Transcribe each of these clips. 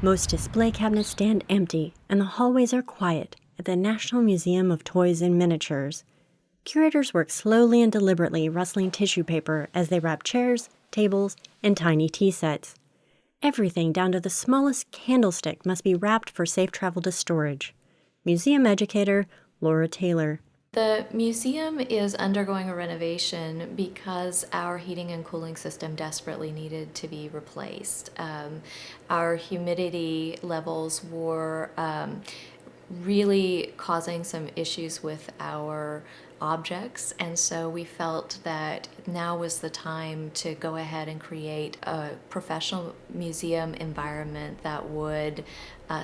Most display cabinets stand empty, and the hallways are quiet at the National Museum of Toys and Miniatures. Curators work slowly and deliberately rustling tissue paper as they wrap chairs, tables, and tiny tea sets. Everything down to the smallest candlestick must be wrapped for safe travel to storage. Museum educator Laura Taylor. The museum is undergoing a renovation because our heating and cooling system desperately needed to be replaced. Our humidity levels were really causing some issues with our objects, and so we felt that now was the time to go ahead and create a professional museum environment that would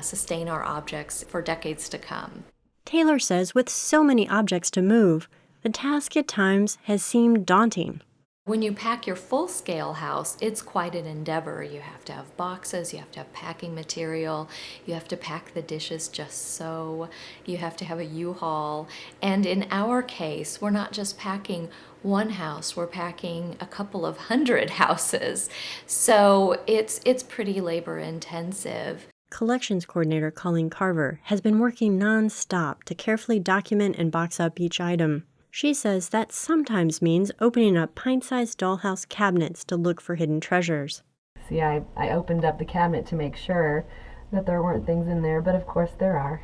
sustain our objects for decades to come. Taylor says with so many objects to move, the task at times has seemed daunting. When you pack your full-scale house, it's quite an endeavor. You have to have boxes, you have to have packing material, you have to pack the dishes just so, you have to have a U-Haul. And in our case, we're not just packing one house, we're packing a couple of hundred houses. So it's pretty labor-intensive. Collections coordinator Colleen Carver has been working non-stop to carefully document and box up each item. She says that sometimes means opening up pint-sized dollhouse cabinets to look for hidden treasures. See, I opened up the cabinet to make sure that there weren't things in there, but of course there are.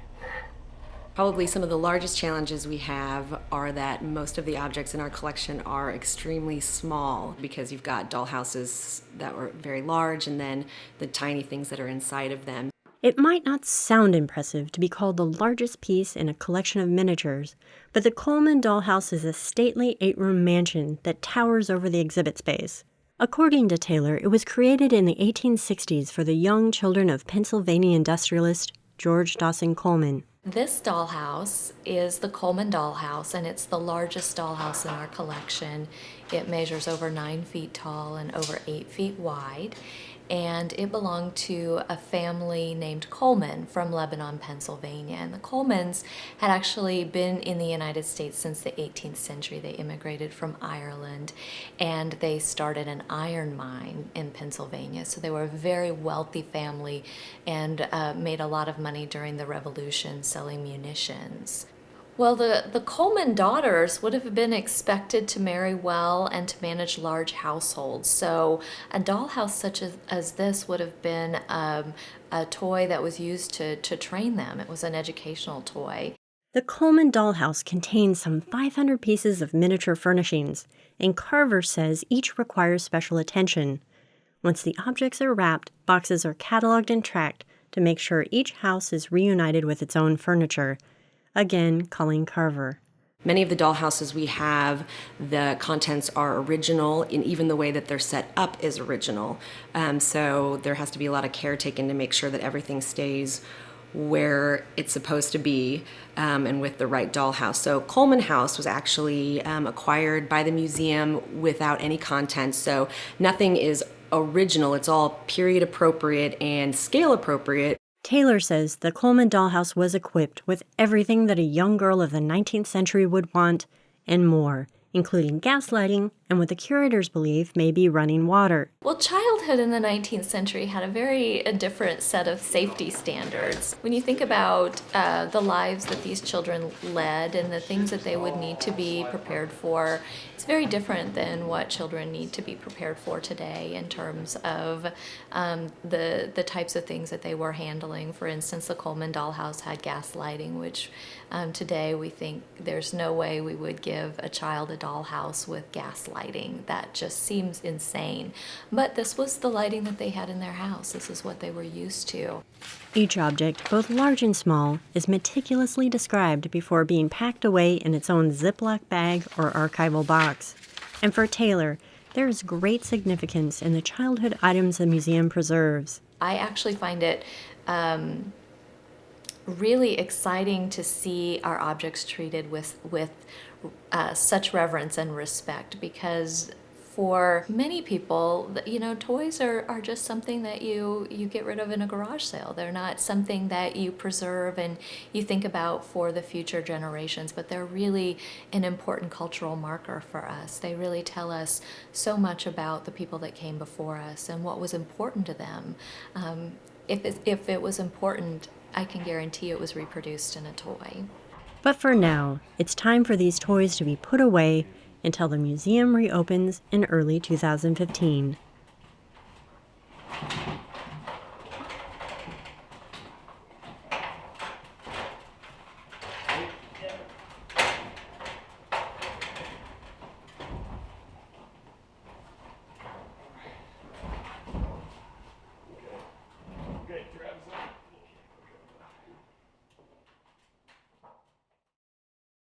Probably some of the largest challenges we have are that most of the objects in our collection are extremely small because you've got dollhouses that are very large and then the tiny things that are inside of them. It might not sound impressive to be called the largest piece in a collection of miniatures, but the Coleman dollhouse is a stately 8-room mansion that towers over the exhibit space. According to Taylor, it was created in the 1860s for the young children of Pennsylvania industrialist George Dawson Coleman. This dollhouse is the Coleman dollhouse, and it's the largest dollhouse in our collection. It measures over 9 feet tall and over 8 feet wide, and it belonged to a family named Coleman from Lebanon, Pennsylvania. And the Colemans had actually been in the United States since the 18th century. They immigrated from Ireland, and they started an iron mine in Pennsylvania. So they were a very wealthy family and made a lot of money during the Revolution selling munitions. Well, the Coleman daughters would have been expected to marry well and to manage large households. So a dollhouse such as this would have been a toy that was used to train them. It was an educational toy. The Coleman dollhouse contains some 500 pieces of miniature furnishings, and Carver says each requires special attention. Once the objects are wrapped, boxes are cataloged and tracked to make sure each house is reunited with its own furniture. Again, Colleen Carver. Many of the dollhouses we have, the contents are original, and even the way that they're set up is original. So there has to be a lot of care taken to make sure that everything stays where it's supposed to be and with the right dollhouse. So Coleman House was actually acquired by the museum without any content, so nothing is original. It's all period appropriate and scale appropriate. Taylor says the Coleman dollhouse was equipped with everything that a young girl of the 19th century would want and more, including gas lighting and what the curators believe may be running water. Well, childhood in the 19th century had a different set of safety standards. When you think about the lives that these children led and the things that they would need to be prepared for, it's very different than what children need to be prepared for today in terms of the types of things that they were handling. For instance, the Coleman dollhouse had gas lighting, which today we think there's no way we would give a child a dollhouse with gas lighting. That just seems insane. But this was the lighting that they had in their house. This is what they were used to. Each object, both large and small, is meticulously described before being packed away in its own Ziploc bag or archival box. And for Taylor, there is great significance in the childhood items the museum preserves. I actually find it really exciting to see our objects treated with such reverence and respect, because for many people, toys are just something that you get rid of in a garage sale. They're not something that you preserve and you think about for the future generations, but they're really an important cultural marker for us. They really tell us so much about the people that came before us and what was important to them. If it was important, I can guarantee it was reproduced in a toy. But for now, it's time for these toys to be put away until the museum reopens in early 2015.